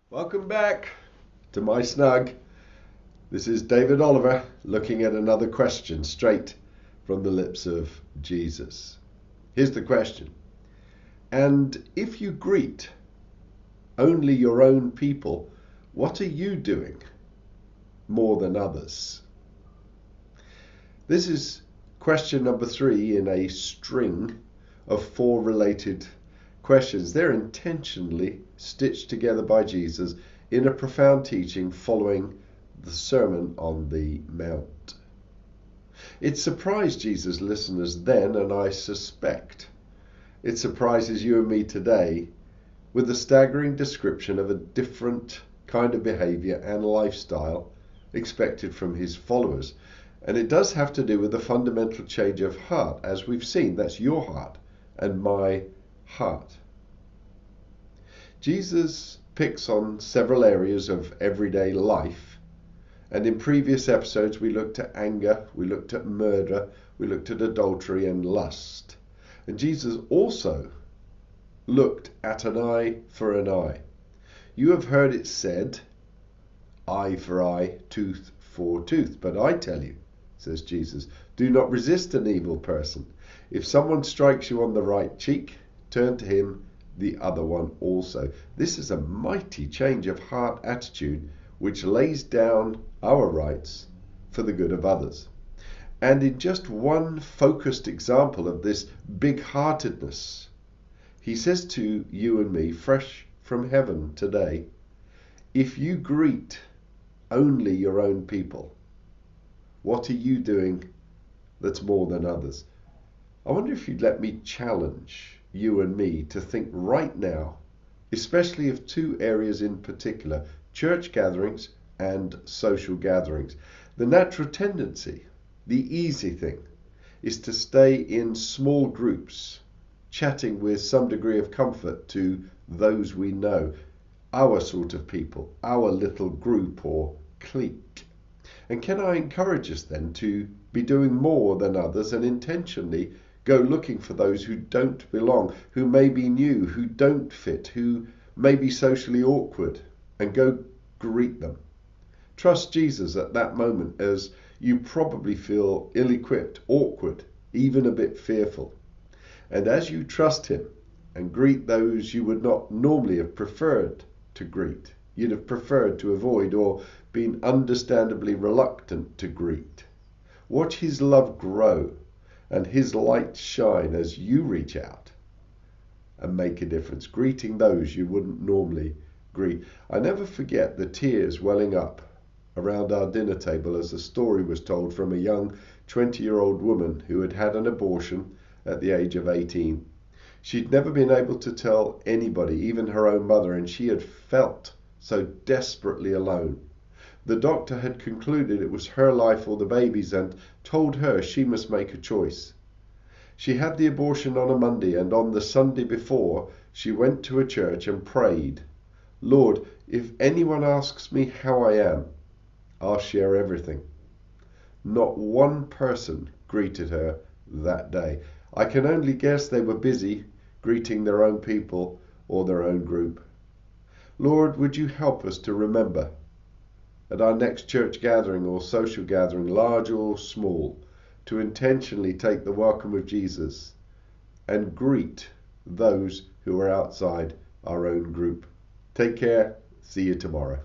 Welcome back to my snug. This is David Oliver looking at another question straight from the lips of Jesus. Here's the question. And if you greet only your own people, what are you doing more than others? This is question number 3 in a string of 4 related questions. They're intentionally stitched together by Jesus in a profound teaching following the Sermon on the Mount. It surprised Jesus' listeners then, and I suspect it surprises you and me today with the staggering description of a different kind of behavior and lifestyle expected from his followers. And it does have to do with the fundamental change of heart, as we've seen. That's your heart and my heart. Jesus picks on several areas of everyday life, and in previous episodes we looked at anger, we looked at murder, we looked at adultery and lust. And Jesus also looked at an eye for an eye. You have heard it said, eye for eye, tooth for tooth. But I tell you, says Jesus, do not resist an evil person. If someone strikes you on the right cheek, turn to him the other one also. This is a mighty change of heart attitude which lays down our rights for the good of others. And in just one focused example of this big-heartedness, he says to you and me, fresh from heaven today, if you greet only your own people, what are you doing that's more than others? I wonder if you'd let me challenge you and me to think right now, especially of 2 areas in particular, church gatherings and social gatherings. The natural tendency, the easy thing, is to stay in small groups, chatting with some degree of comfort to those we know, our sort of people, our little group or clique. And can I encourage us then to be doing more than others and intentionally go looking for those who don't belong, who may be new, who don't fit, who may be socially awkward, and go greet them. Trust Jesus at that moment, as you probably feel ill-equipped, awkward, even a bit fearful. And as you trust him and greet those you would not normally have preferred to greet, you'd have preferred to avoid or been understandably reluctant to greet, watch his love grow and his light shine as you reach out and make a difference, greeting those you wouldn't normally greet. I never forget the tears welling up around our dinner table as a story was told from a young 20-year-old woman who had had an abortion at the age of 18. She'd never been able to tell anybody, even her own mother, and she had felt so desperately alone. The doctor had concluded it was her life or the baby's and told her she must make a choice. She had the abortion on a Monday, and on the Sunday before, she went to a church and prayed, Lord, if anyone asks me how I am, I'll share everything. Not one person greeted her that day. I can only guess they were busy greeting their own people or their own group. Lord, would you help us to remember at our next church gathering or social gathering, large or small, to intentionally take the welcome of Jesus and greet those who are outside our own group. Take care. See you tomorrow.